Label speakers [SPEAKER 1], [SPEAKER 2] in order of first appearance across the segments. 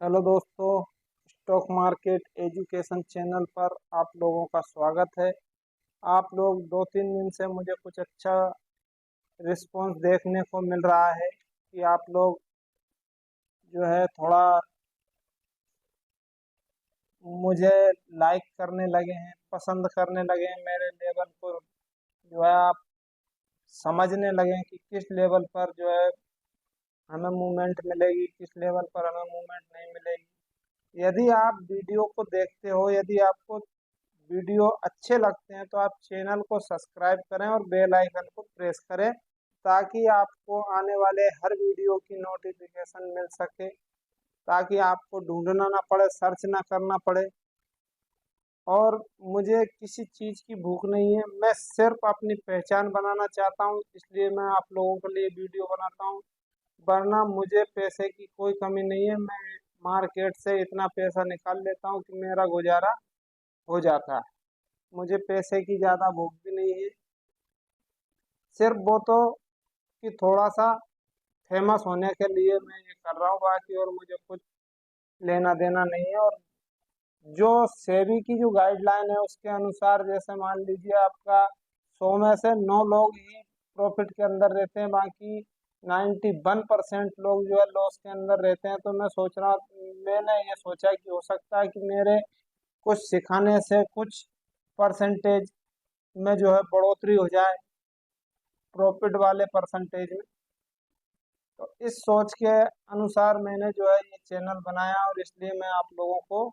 [SPEAKER 1] Hello दोस्तों। Stock market education channel पर आप लोगों का स्वागत है। आप लोग 2-3 दिन से मुझे कुछ अच्छा रिस्पांस देखने को मिल रहा है कि आप लोग जो है थोड़ा मुझे लाइक करने लगे हैं, पसंद करने लगे हैं, मेरे लेवल को जो है आप समझने लगे हैं कि किस लेवल पर जो है हमें मूवमेंट मिलेगी, किस लेवल पर हमें मूवमेंट नहीं मिलेगी। यदि आप वीडियो को देखते हो, यदि आपको वीडियो अच्छे लगते हैं तो आप चैनल को सब्सक्राइब करें और बेल आइकन को प्रेस करें ताकि आपको आने वाले हर वीडियो की नोटिफिकेशन मिल सके, ताकि आपको ढूंढना ना पड़े, सर्च ना करना पड़े। और मुझे किसी चीज़ की भूख नहीं है, मैं सिर्फ अपनी पहचान बनाना चाहता हूँ, इसलिए मैं आप लोगों के लिए वीडियो बनाता हूँ। वरना मुझे पैसे की कोई कमी नहीं है, मैं मार्केट से इतना पैसा निकाल लेता हूँ कि मेरा गुजारा हो जाता है। मुझे पैसे की ज़्यादा भूख भी नहीं है, सिर्फ वो तो कि थोड़ा सा फेमस होने के लिए मैं ये कर रहा हूँ, बाकी और मुझे कुछ लेना देना नहीं है। और जो सेबी की जो गाइडलाइन है उसके अनुसार, जैसे मान लीजिए आपका 100 में से 9 लोग ही प्रॉफिट के अंदर रहते हैं, बाकी 91% लोग जो है लॉस के अंदर रहते हैं। तो मैंने ये सोचा कि हो सकता है कि मेरे कुछ सिखाने से कुछ परसेंटेज में जो है बढ़ोतरी हो जाए प्रॉफिट वाले परसेंटेज में। तो इस सोच के अनुसार मैंने जो है ये चैनल बनाया, और इसलिए मैं आप लोगों को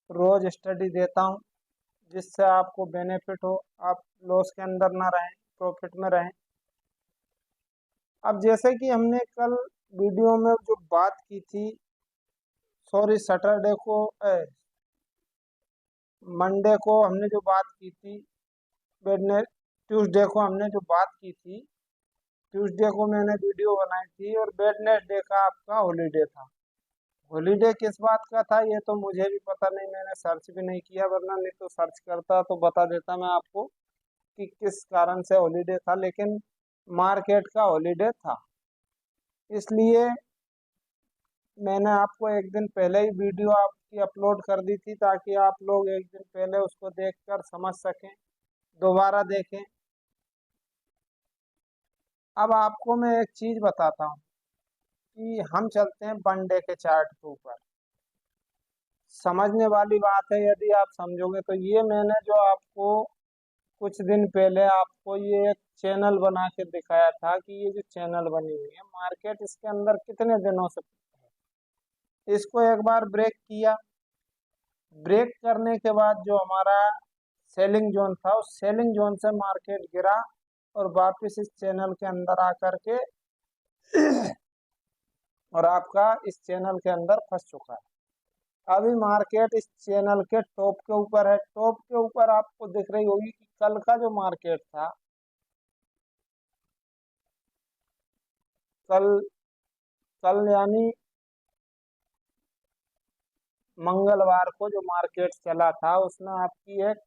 [SPEAKER 1] रोज स्टडी देता हूँ जिससे आपको बेनिफिट हो, आप लॉस के अंदर ना रहें, प्रॉफिट में रहें। अब जैसे कि हमने कल वीडियो में जो बात की थी, सॉरी सैटरडे को मंडे को हमने जो बात की थी, वेडने ट्यूसडे को हमने जो बात की थी, ट्यूसडे को मैंने वीडियो बनाई थी, और वेडनेसडे का आपका हॉलीडे था। हॉलीडे किस बात का था ये तो मुझे भी पता नहीं, मैंने सर्च भी नहीं किया, वरना नहीं तो सर्च करता तो बता देता मैं आपको कि किस कारण से हॉलीडे था। लेकिन मार्केट का हॉलीडे था, इसलिए मैंने आपको एक दिन पहले ही वीडियो आपकी अपलोड कर दी थी, ताकि आप लोग एक दिन पहले उसको देखकर समझ सकें, दोबारा देखें। अब आपको मैं एक चीज़ बताता हूँ कि हम चलते हैं वन डे के चार्ट के ऊपर। समझने वाली बात है, यदि आप समझोगे तो। ये मैंने जो आपको कुछ दिन पहले आपको ये एक चैनल बना के दिखाया था कि ये जो चैनल बनी हुई है, मार्केट इसके अंदर कितने दिनों से है। इसको एक बार ब्रेक किया, ब्रेक करने के बाद जो हमारा सेलिंग जोन था, उस सेलिंग जोन से मार्केट गिरा और वापस इस चैनल के अंदर आकर के और आपका इस चैनल के अंदर फंस चुका है। अभी मार्केट इस चैनल के टॉप के ऊपर है। टॉप के ऊपर आपको दिख रही होगी कि कल का जो मार्केट था, कल कल यानी मंगलवार को जो मार्केट चला था, उसमें आपकी एक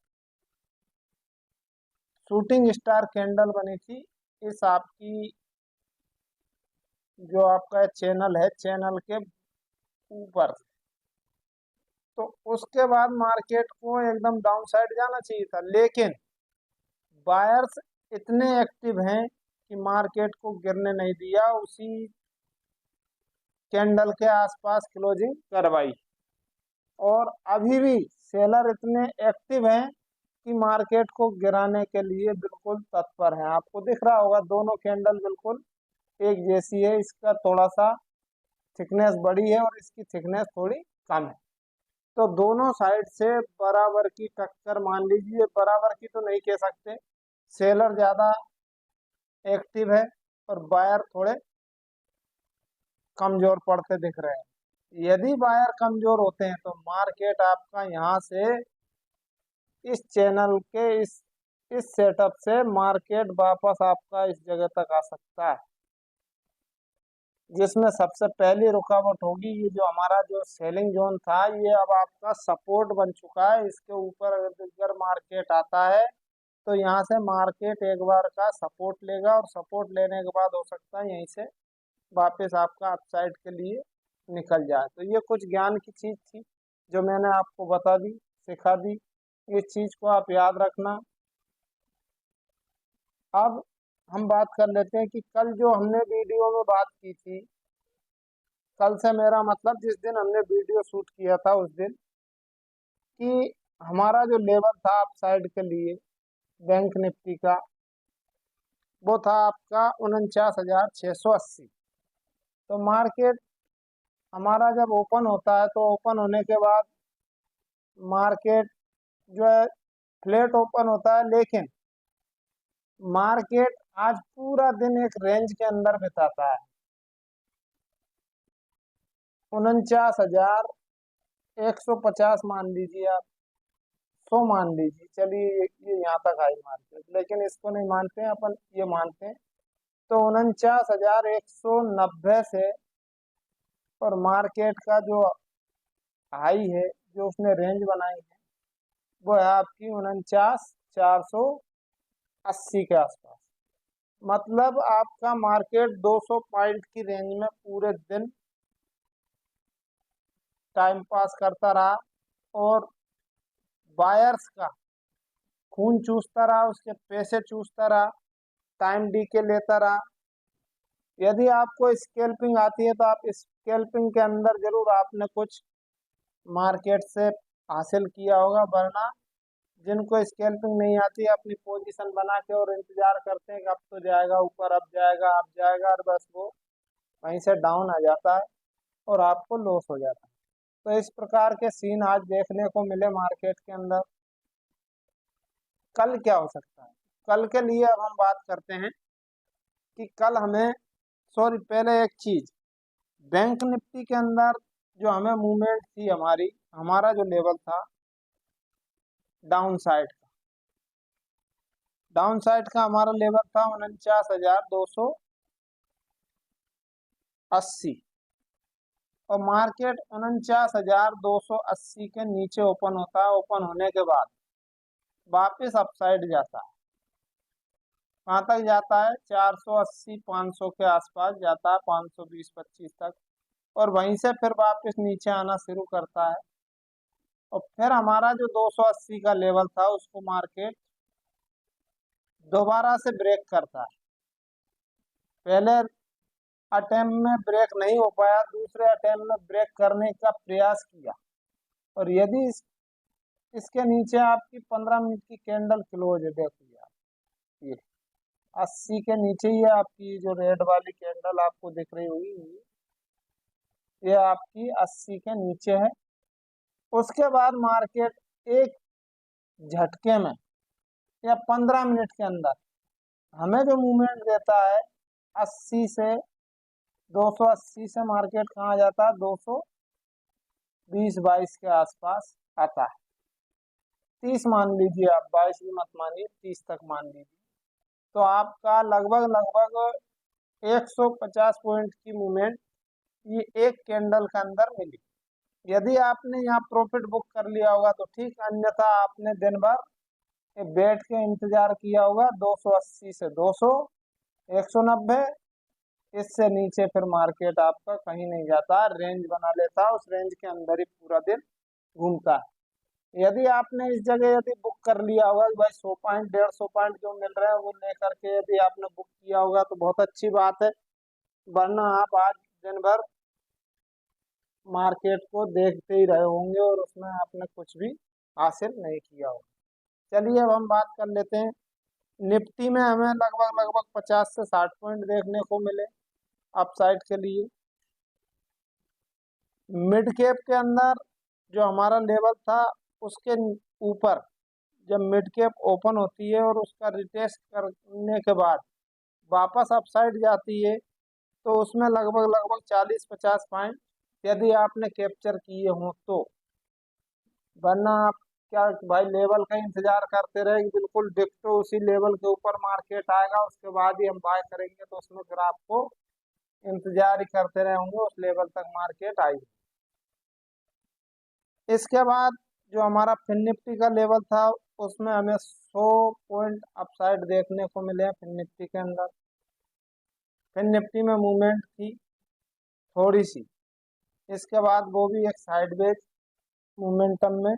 [SPEAKER 1] शूटिंग स्टार कैंडल बनी थी। इस आपकी जो आपका चैनल है, चैनल के ऊपर। तो उसके बाद मार्केट को एकदम डाउन साइड जाना चाहिए था, लेकिन बायर्स इतने एक्टिव हैं कि मार्केट को गिरने नहीं दिया, उसी कैंडल के आसपास क्लोजिंग करवाई। और अभी भी सेलर इतने एक्टिव हैं कि मार्केट को गिराने के लिए बिल्कुल तत्पर हैं। आपको दिख रहा होगा दोनों कैंडल बिल्कुल एक जैसी है, इसका थोड़ा सा थिकनेस बड़ी है और इसकी थिकनेस थोड़ी कम है। तो दोनों साइड से बराबर की टक्कर, मान लीजिए बराबर की तो नहीं कह सकते, सेलर ज्यादा एक्टिव है और बायर थोड़े कमजोर पड़ते दिख रहे हैं। यदि बायर कमजोर होते हैं तो मार्केट आपका यहाँ से इस चैनल के इस सेटअप से मार्केट वापस आपका इस जगह तक आ सकता है, जिसमें सबसे पहली रुकावट होगी ये जो हमारा जो सेलिंग जोन था, ये अब आपका सपोर्ट बन चुका है। इसके ऊपर अगर मार्केट आता है तो यहाँ से मार्केट एक बार का सपोर्ट लेगा, और सपोर्ट लेने के बाद हो सकता है यहीं से वापस आपका अपसाइड के लिए निकल जाए। तो ये कुछ ज्ञान की चीज थी जो मैंने आपको बता दी, सिखा दी। इस चीज को आप याद रखना। अब हम बात कर लेते हैं कि कल जो हमने वीडियो में बात की थी, कल से मेरा मतलब जिस दिन हमने वीडियो शूट किया था उस दिन, कि हमारा जो लेवल था अप साइड के लिए बैंक निफ्टी का, वो था आपका 49,680। तो मार्केट हमारा जब ओपन होता है तो ओपन होने के बाद मार्केट जो है फ्लैट ओपन होता है, लेकिन मार्केट आज पूरा दिन एक रेंज के अंदर बिताता है। 49,150 मान लीजिए आप, 100 मान लीजिए, चलिए ये यहाँ तक आई मार्केट, लेकिन इसको नहीं मानते हैं अपन, ये मानते हैं। तो 49,190 से, और मार्केट का जो हाई है, जो उसने रेंज बनाई है, वो है आपकी 49,480 के आसपास। मतलब आपका मार्केट 200 पॉइंट की रेंज में पूरे दिन टाइम पास करता रहा, और बायर्स का खून चूसता रहा, उसके पैसे चूसता रहा, टाइम डी के लेता रहा। यदि आपको स्कैल्पिंग आती है तो आप स्कैल्पिंग के अंदर जरूर आपने कुछ मार्केट से हासिल किया होगा, वरना जिनको स्कैल्पिंग नहीं आती है अपनी पोजीशन बना के और इंतजार करते हैं कि अब तो जाएगा ऊपर, अब जाएगा, अब जाएगा, और बस वो वहीं से डाउन आ जाता है और आपको लॉस हो जाता है। तो इस प्रकार के सीन आज देखने को मिले मार्केट के अंदर। कल क्या हो सकता है, कल के लिए अब हम बात करते हैं कि कल हमें, सॉरी पहले एक चीज, बैंक निफ्टी के अंदर जो हमें मूवमेंट थी, हमारा जो लेवल था डाउन साइड का, हमारा लेवल था 49,280, और मार्केट 49,280 के नीचे ओपन होता है। ओपन होने के बाद वापस अपसाइड जाता है, कहाँ तक जाता है, 480 500 के आसपास जाता है, 520-25 तक, और वहीं से फिर वापस नीचे आना शुरू करता है। और फिर हमारा जो 280 का लेवल था उसको मार्केट दोबारा से ब्रेक करता है। पहले अटेम्प्ट में ब्रेक नहीं हो पाया, दूसरे अटेम्प्ट में ब्रेक करने का प्रयास किया, और यदि इसके नीचे आपकी 15 मिनट की कैंडल क्लोज है, देखिए आप, ये 80 के नीचे ही है आपकी जो रेड वाली कैंडल आपको दिख रही होगी, ये आपकी 80 के नीचे है। उसके बाद मार्केट एक झटके में या 15 मिनट के अंदर हमें जो मूवमेंट देता है 80 से, 280 से मार्केट कहाँ जाता है, 220-22 के आसपास आता है। 30 मान लीजिए आप, 22 भी मत मानिए, 30 तक मान लीजिए। तो आपका लगभग लगभग 150 पॉइंट की मूवमेंट ये एक कैंडल के अंदर मिली। यदि आपने यहाँ प्रॉफिट बुक कर लिया होगा तो ठीक, अन्यथा आपने दिन भर बैठ के इंतजार किया होगा। 280 से 200, 190, इससे नीचे फिर मार्केट आपका कहीं नहीं जाता, रेंज बना लेता, उस रेंज के अंदर ही पूरा दिन घूमता है। यदि आपने इस जगह यदि बुक कर लिया होगा कि भाई 100 पॉइंट 150 पॉइंट जो मिल रहे हैं वो लेकर के यदि आपने बुक किया होगा तो बहुत अच्छी बात है, वरना आप आज दिन भर मार्केट को देखते ही रहे होंगे और उसमें आपने कुछ भी हासिल नहीं किया होगा। चलिए अब हम बात कर लेते हैं निफ्टी में। हमें लगभग लगभग 50 से 60 पॉइंट देखने को मिले अपसाइड के लिए। मिड कैप के अंदर जो हमारा लेवल था उसके ऊपर जब मिड कैप ओपन होती है और उसका रिटेस्ट करने के बाद वापस अपसाइड जाती है, तो उसमें लगभग लगभग 40-50 पॉइंट यदि आपने कैप्चर किए हों तो, वरना आप क्या भाई लेवल का इंतजार करते रहे, बिल्कुल डिक्टो उसी लेवल के ऊपर मार्केट आएगा उसके बाद ही हम बाय करेंगे, तो उसमें फिर आपको इंतजार ही करते रहे होंगे उस लेवल तक मार्केट आई। इसके बाद जो हमारा फिन निफ्टी का लेवल था उसमें हमें 100 पॉइंट अपसाइड देखने को मिले हैं फिन निफ्टी के अंदर। फिन निफ्टी में मूवमेंट थी थोड़ी सी, इसके बाद वो भी एक साइडवेज मोमेंटम में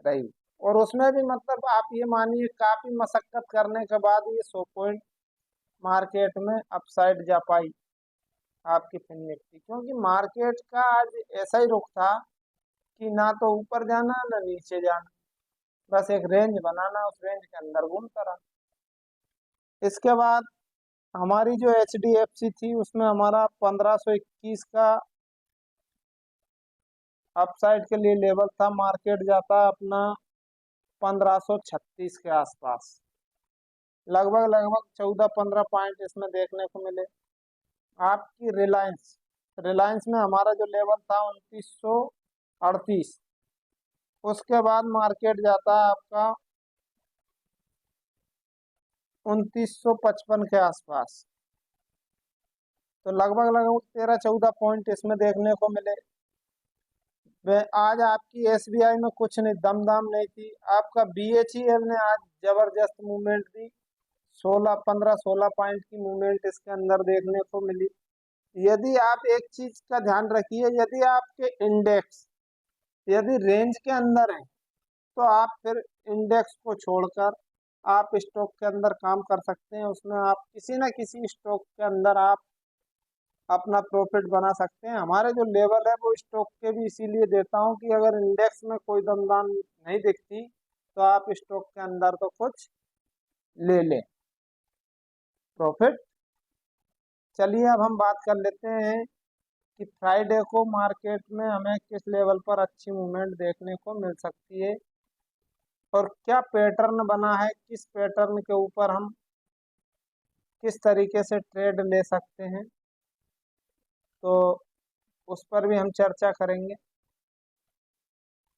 [SPEAKER 1] रही, और उसमें भी मतलब आप ये मानिए काफी मशक्कत करने के बाद ये 100 पॉइंट मार्केट में अपसाइड जा पाई आपकी फिन निफ्टी, क्योंकि मार्केट का आज ऐसा ही रुख था कि ना तो ऊपर जाना ना नीचे जाना, बस एक रेंज बनाना, उस रेंज के अंदर घूमता रहा। इसके बाद हमारी जो HDFC थी उसमें हमारा 1521 का अपसाइड के लिए लेवल था, मार्केट जाता अपना 1536 के आसपास, लगभग लगभग 14-15 पॉइंट इसमें देखने को मिले। आपकी रिलायंस रिलायंस में हमारा जो लेवल था 2938, उसके बाद मार्केट जाता है आपका 2955 के आसपास, तो लगभग लगभग 13-14 पॉइंट इसमें देखने को मिले। आज आपकी SBI में कुछ नहीं, दमदाम नहीं थी। आपका BHEL ने आज जबरदस्त मूवमेंट दी, 15-16 पॉइंट की मूवमेंट इसके अंदर देखने को मिली। यदि आप एक चीज का ध्यान रखिए, यदि आपके इंडेक्स यदि रेंज के अंदर है तो आप फिर इंडेक्स को छोड़कर आप स्टॉक के अंदर काम कर सकते हैं, उसमें आप किसी न किसी स्टॉक के अंदर आप अपना प्रॉफिट बना सकते हैं। हमारे जो लेवल है वो स्टॉक के भी इसीलिए देता हूँ कि अगर इंडेक्स में कोई दमदाम नहीं दिखती तो आप स्टॉक के अंदर तो कुछ ले लें प्रॉफिट। चलिए अब हम बात कर लेते हैं कि फ्राइडे को मार्केट में हमें किस लेवल पर अच्छी मूवमेंट देखने को मिल सकती है और क्या पैटर्न बना है, किस पैटर्न के ऊपर हम किस तरीके से ट्रेड ले सकते हैं, तो उस पर भी हम चर्चा करेंगे।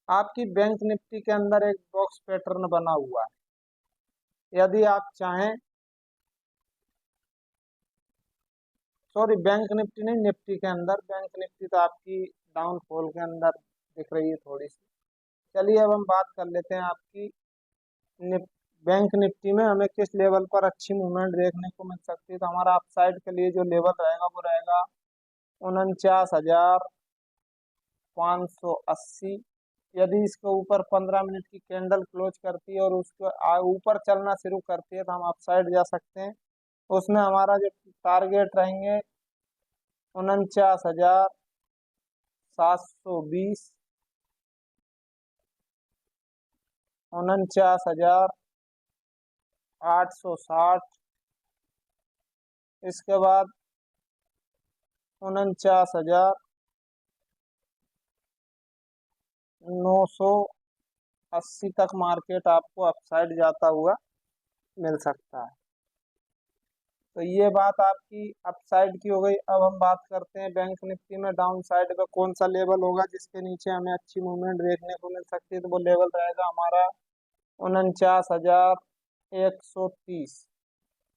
[SPEAKER 1] आपकी बैंक निफ्टी के अंदर एक बॉक्स पैटर्न बना हुआ है, यदि आप चाहें, सॉरी बैंक निफ्टी नहीं, निफ्टी के अंदर, बैंक निफ्टी तो आपकी डाउनफॉल के अंदर दिख रही है थोड़ी सी। चलिए अब हम बात कर लेते हैं आपकी बैंक निफ्टी में हमें किस लेवल पर अच्छी मूवमेंट देखने को मिल सकती है। तो हमारा अपसाइड के लिए जो लेवल रहेगा वो रहेगा 49,580। यदि इसके ऊपर 15 मिनट की कैंडल क्लोज करती है और उसको ऊपर चलना शुरू करती है तो हम अपसाइड जा सकते हैं। उसमें हमारा जो टारगेट रहेंगे 49,720, 49,860, इसके बाद 49,980 तक मार्केट आपको अपसाइड जाता हुआ मिल सकता है। तो ये बात आपकी अपसाइड की हो गई। अब हम बात करते हैं बैंक निफ्टी में डाउन साइड पे कौन सा लेवल होगा जिसके नीचे हमें अच्छी मूवमेंट देखने को मिल सकती है। तो वो लेवल रहेगा हमारा 49,130।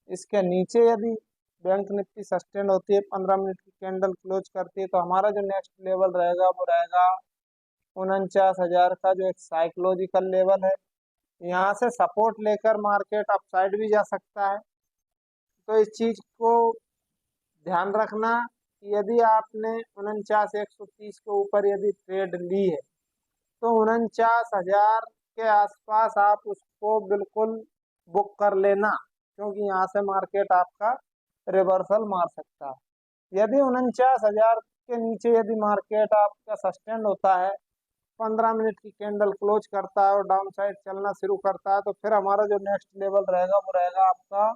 [SPEAKER 1] इसके नीचे यदि बैंक निफ्टी सस्टेन होती है, 15 मिनट की कैंडल क्लोज करती है, तो हमारा जो नेक्स्ट लेवल रहेगा वो रहेगा 49,000 का, जो एक साइकोलॉजिकल लेवल है। यहाँ से सपोर्ट लेकर मार्केट अपसाइड भी जा सकता है। तो इस चीज को ध्यान रखना कि यदि आपने 49,130 के ऊपर यदि ट्रेड ली है तो 49,000 के आसपास आप उसको बिल्कुल बुक कर लेना, क्योंकि यहाँ से मार्केट आपका रिवर्सल मार सकता है। यदि 49,000 के नीचे यदि मार्केट आपका सस्टेंड होता है, 15 मिनट की कैंडल क्लोज करता है और डाउन साइड चलना शुरू करता है, तो फिर हमारा जो नेक्स्ट लेवल रहेगा वो रहेगा आपका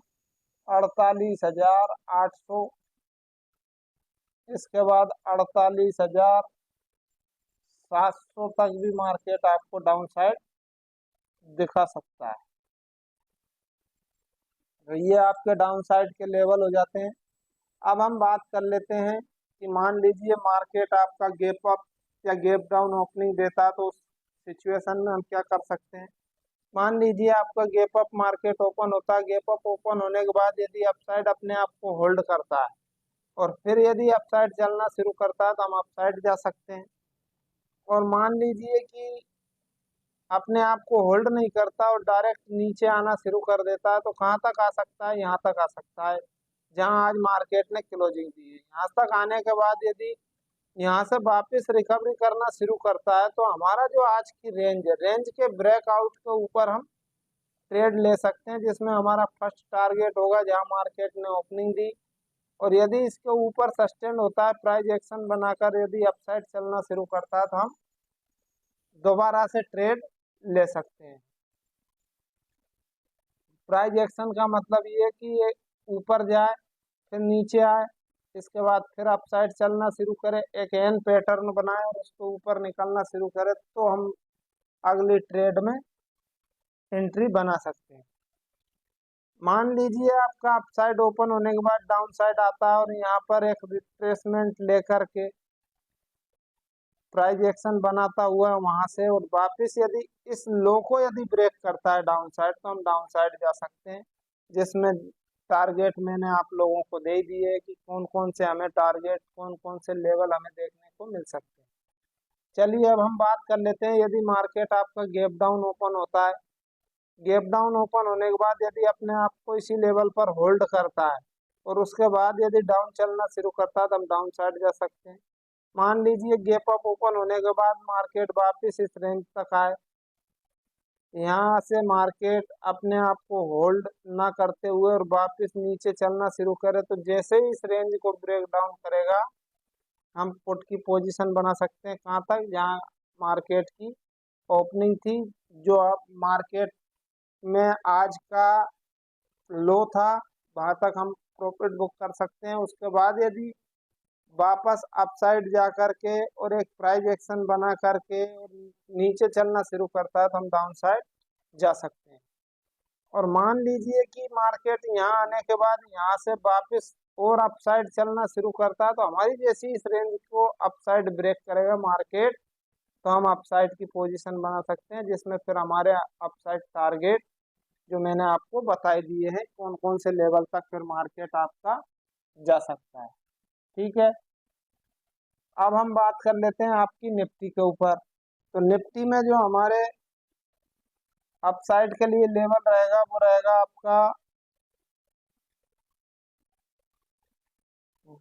[SPEAKER 1] 48,800, इसके बाद 48,700 तक भी मार्केट आपको डाउन साइड दिखा सकता है। तो ये आपके डाउन साइड के लेवल हो जाते हैं। अब हम बात कर लेते हैं कि मान लीजिए मार्केट आपका गैप अप या गैप डाउन ओपनिंग देता है, तो उस सिचुएशन में हम क्या कर सकते हैं। मान लीजिए आपका गैप अप मार्केट ओपन होता है, गैप अप ओपन होने के बाद यदि अपसाइड अपने आप को होल्ड करता है और फिर यदि अपसाइड चलना शुरू करता है तो हम अपसाइड जा सकते हैं। और मान लीजिए कि अपने आप को होल्ड नहीं करता और डायरेक्ट नीचे आना शुरू कर देता है, तो कहाँ तक आ सकता है, यहाँ तक आ सकता है जहाँ आज मार्केट ने क्लोजिंग दी है। यहाँ तक आने के बाद यदि यहाँ से वापस रिकवरी करना शुरू करता है, तो हमारा जो आज की रेंज है, रेंज के ब्रेकआउट के ऊपर हम ट्रेड ले सकते हैं, जिसमें हमारा फर्स्ट टारगेट होगा जहां मार्केट ने ओपनिंग दी, और यदि इसके ऊपर सस्टेन होता है, प्राइस एक्शन बनाकर यदि अपसाइड चलना शुरू करता है, तो हम दोबारा से ट्रेड ले सकते हैं। प्राइस एक्शन का मतलब ये है कि ये ऊपर जाए फिर नीचे आए, इसके बाद फिर अपसाइड चलना शुरू करे, एक एन पैटर्न बनाए और उसको ऊपर निकलना शुरू करे, तो हम अगली ट्रेड में एंट्री बना सकते हैं। मान लीजिए आपका अपसाइड ओपन होने के बाद डाउन साइड आता है और यहाँ पर एक रिट्रेसमेंट लेकर के प्राइस एक्शन बनाता हुआ वहां से और वापस यदि इस लो को यदि ब्रेक करता है डाउन साइड, तो हम डाउन साइड जा सकते हैं, जिसमें टारगेट मैंने आप लोगों को दे दिए कि कौन कौन से हमें टारगेट, कौन कौन से लेवल हमें देखने को मिल सकते हैं। चलिए अब हम बात कर लेते हैं, यदि मार्केट आपका गैप डाउन ओपन होता है, गैप डाउन ओपन होने के बाद यदि अपने आप को इसी लेवल पर होल्ड करता है और उसके बाद यदि डाउन चलना शुरू करता है, तो हम डाउन साइड जा सकते हैं। मान लीजिए गैप अप ओपन होने के बाद मार्केट वापस इस रेंज तक आए, यहाँ से मार्केट अपने आप को होल्ड ना करते हुए और वापस नीचे चलना शुरू करे, तो जैसे ही इस रेंज को ब्रेक डाउन करेगा, हम पुट की पोजीशन बना सकते हैं कहाँ तक, जहाँ मार्केट की ओपनिंग थी, जो अब मार्केट में आज का लो था, वहां तक हम प्रॉफिट बुक कर सकते हैं। उसके बाद यदि वापस अपसाइड जा करके और एक प्राइस एक्शन बना करके और नीचे चलना शुरू करता है, तो हम डाउन साइड जा सकते हैं। और मान लीजिए कि मार्केट यहाँ आने के बाद यहाँ से वापस और अपसाइड चलना शुरू करता है, तो हमारी जैसी इस रेंज को अपसाइड ब्रेक करेगा मार्केट, तो हम अपसाइड की पोजीशन बना सकते हैं, जिसमें फिर हमारे अपसाइड टारगेट जो मैंने आपको बताई दिए हैं, कौन कौन से लेवल तक फिर मार्केट आपका जा सकता है। ठीक है, अब हम बात कर लेते हैं आपकी निफ्टी के ऊपर। तो निफ्टी में जो हमारे अपसाइड के लिए लेवल रहेगा वो रहेगा आपका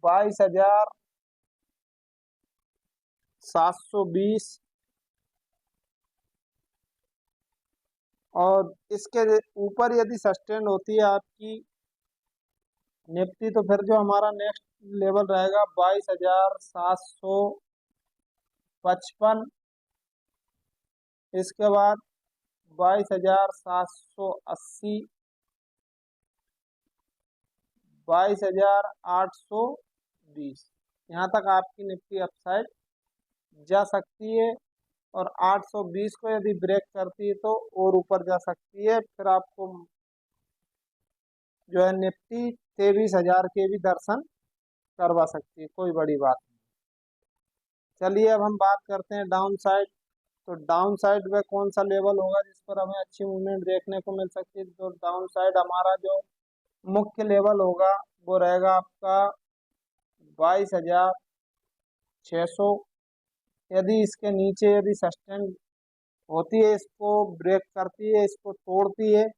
[SPEAKER 1] 22,720, और इसके ऊपर यदि सस्टेन होती है आपकी निफ्टी, तो फिर जो हमारा नेक्स्ट लेवल रहेगा 22,755, इसके बाद 22,780, 22,820, यहाँ तक आपकी निफ्टी अपसाइड जा सकती है। और 820 को यदि ब्रेक करती है तो और ऊपर जा सकती है, फिर आपको जो है निफ्टी 23,000 के भी दर्शन करवा सकती है, कोई बड़ी बात नहीं। चलिए अब हम बात करते हैं डाउन साइड। तो डाउन साइड में कौन सा लेवल होगा जिस पर हमें अच्छी मूवमेंट देखने को मिल सकती है, तो डाउन साइड हमारा जो मुख्य लेवल होगा वो रहेगा आपका 22,600। यदि इसके नीचे यदि सस्टेन होती है, इसको ब्रेक करती है, इसको तोड़ती है,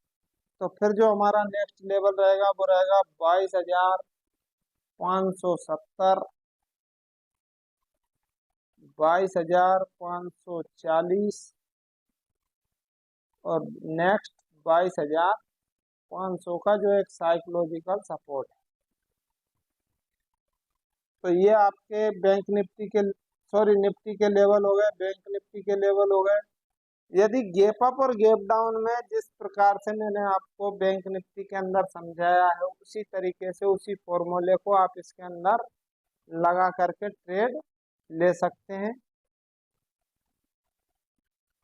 [SPEAKER 1] तो फिर जो हमारा नेक्स्ट लेवल रहेगा वो रहेगा 22,570, 22,540, और नेक्स्ट 22,500 का जो एक साइकोलॉजिकल सपोर्ट है। तो ये आपके बैंक निफ्टी के, सॉरी निफ्टी के लेवल हो गए, बैंक निफ्टी के लेवल हो गए। यदि गैप अप और गैप डाउन में जिस प्रकार से मैंने आपको बैंक निफ्टी के अंदर समझाया है, उसी तरीके से उसी फॉर्मूले को आप इसके अंदर लगा करके ट्रेड ले सकते हैं।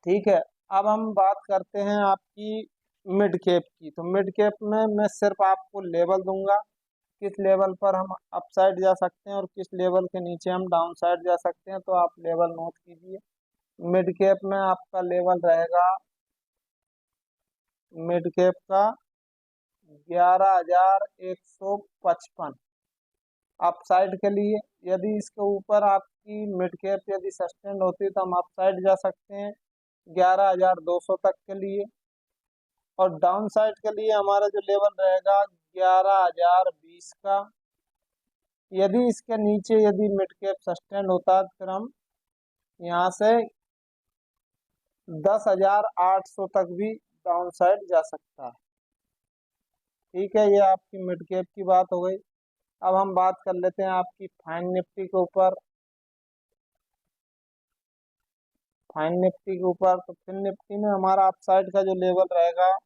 [SPEAKER 1] ठीक है, अब हम बात करते हैं आपकी मिड कैप की। तो मिड कैप में मैं सिर्फ आपको लेवल दूंगा, किस लेवल पर हम अपसाइड जा सकते हैं और किस लेवल के नीचे हम डाउन साइड जा सकते हैं, तो आप लेवल नोट कीजिए। मिड कैप में आपका लेवल रहेगा, मिड कैप का 11,155 अपसाइड के लिए। यदि इसके ऊपर आपकी मिड कैप यदि सस्टेन होती है, तो हम अपसाइड जा सकते हैं 11,200 तक के लिए। और डाउन साइड के लिए हमारा जो लेवल रहेगा 11,020 का, यदि इसके नीचे यदि मिड कैप सस्टेन होता है, फिर हम यहाँ से 10,800 तक भी डाउन साइड जा सकता है। ठीक है, ये आपकी मिड कैप की बात हो गई। अब हम बात कर लेते हैं आपकी फाइन निफ्टी के ऊपर। फाइन निफ्टी के ऊपर तो फिन निफ्टी में हमारा अपसाइड का जो लेवल रहेगा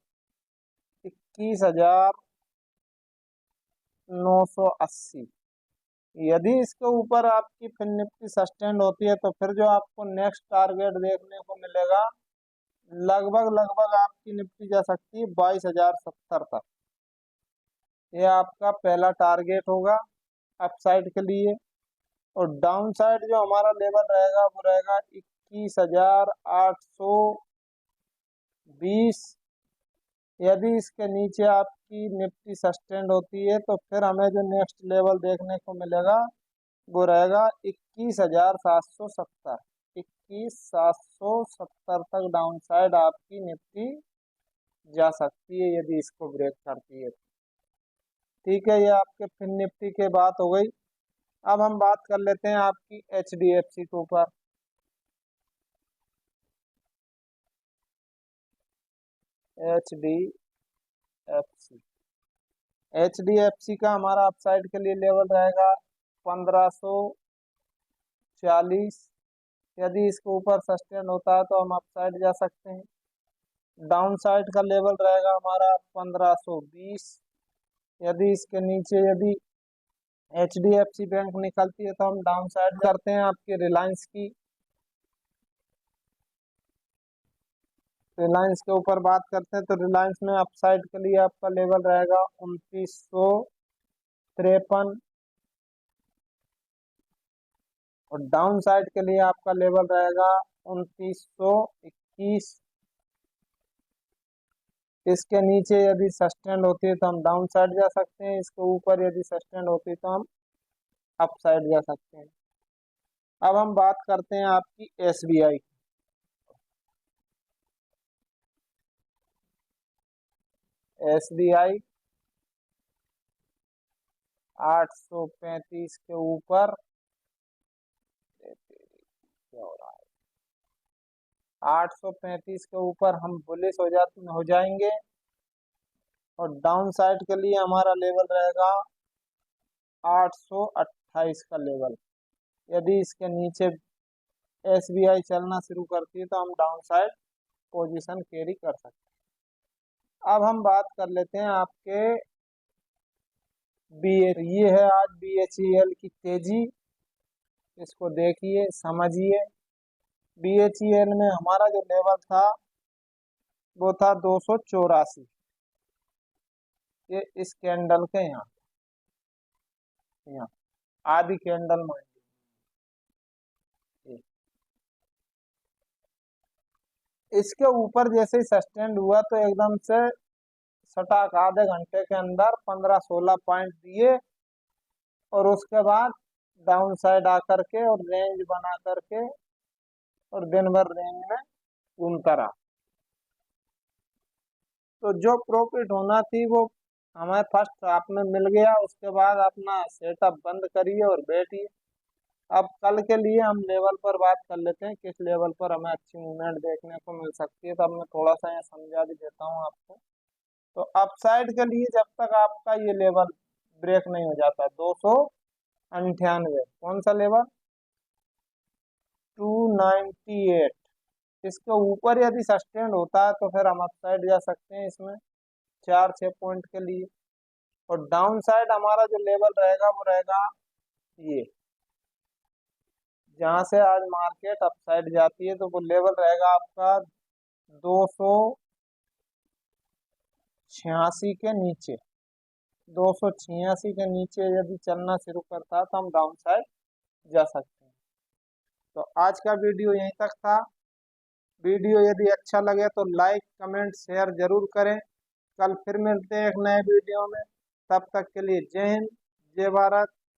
[SPEAKER 1] 21,980। यदि इसके ऊपर आपकी फिन निफ्टी सस्टेन होती है तो फिर जो आपको नेक्स्ट टारगेट देखने को मिलेगा, लगभग लगभग आपकी निफ्टी जा सकती है 22,070 तक। ये आपका पहला टारगेट होगा अपसाइड के लिए। और डाउन साइड जो हमारा लेवल रहेगा वो रहेगा 21,820। यदि इसके नीचे आपकी निफ्टी सस्टेंड होती है तो फिर हमें जो नेक्स्ट लेवल देखने को मिलेगा वो रहेगा 21,770। 21,770 तक डाउन साइड आपकी निफ्टी जा सकती है यदि इसको ब्रेक करती है। ठीक है, ये आपके फिन निफ्टी के बात हो गई। अब हम बात कर लेते हैं आपकी HDFC के ऊपर। HDFC का हमारा अपसाइड के लिए लेवल रहेगा 1540। यदि इसके ऊपर सस्टेन होता है तो हम अपसाइड जा सकते हैं। डाउन साइड का लेवल रहेगा हमारा 1520। यदि इसके नीचे यदि HDFC बैंक निकलती है तो हम डाउन साइड करते हैं आपकी रिलायंस की। रिलायंस के ऊपर बात करते हैं तो रिलायंस में अपसाइड के लिए आपका लेवल रहेगा 2953। और डाउन साइड के लिए आपका लेवल रहेगा 2921। इसके नीचे यदि सस्टेंड होती है तो हम डाउन साइड जा सकते हैं, इसके ऊपर यदि सस्टेंड होती है तो हम अप साइड जा सकते हैं। अब हम बात करते हैं आपकी SBI। SBI 835 के ऊपर क्या हो रहा है, 835 के ऊपर हम बुलिश हो जाएंगे। और डाउन साइड के लिए हमारा लेवल रहेगा 828 का लेवल। यदि इसके नीचे SBI चलना शुरू करती है तो हम डाउन साइड पोजीशन कैरी कर सकते हैं। अब हम बात कर लेते हैं आपके ये है आज BHEL की तेजी। इसको देखिए, समझिए। BHEL में हमारा जो लेवल था वो था 284। ये इस कैंडल के यहाँ आदि कैंडल में इसके ऊपर जैसे ही सस्टेंड हुआ तो एकदम से सटाक आधे घंटे के अंदर 15-16 पॉइंट दिए और उसके बाद डाउन साइड आकर के और रेंज बना करके और दिन भर रेंज में घूमता रहा। तो जो प्रॉफिट होना थी वो हमें फर्स्ट आप में मिल गया। उसके बाद अपना सेटअप बंद करिए और बैठिए। अब कल के लिए हम लेवल पर बात कर लेते हैं, किस लेवल पर हमें अच्छी मूवमेंट देखने को मिल सकती है। तो अब मैं थोड़ा सा यहाँ समझा भी देता हूँ आपको। तो अपसाइड के लिए जब तक आपका ये लेवल ब्रेक नहीं हो जाता 298, कौन सा लेवल, 298, इसके ऊपर यदि सस्टेन होता है तो फिर हम अपसाइड जा सकते हैं इसमें 4-6 पॉइंट के लिए। और डाउन साइड हमारा जो लेवल रहेगा वो रहेगा ये, जहां से आज मार्केट अपसाइड जाती है तो वो लेवल रहेगा आपका 286 के नीचे। 286 के नीचे यदि चलना शुरू करता है तो हम डाउन साइड जा सकते हैं। तो आज का वीडियो यहीं तक था। वीडियो यदि अच्छा लगे तो लाइक कमेंट शेयर जरूर करें। कल फिर मिलते हैं एक नए वीडियो में। तब तक के लिए जय हिंद, जय भारत।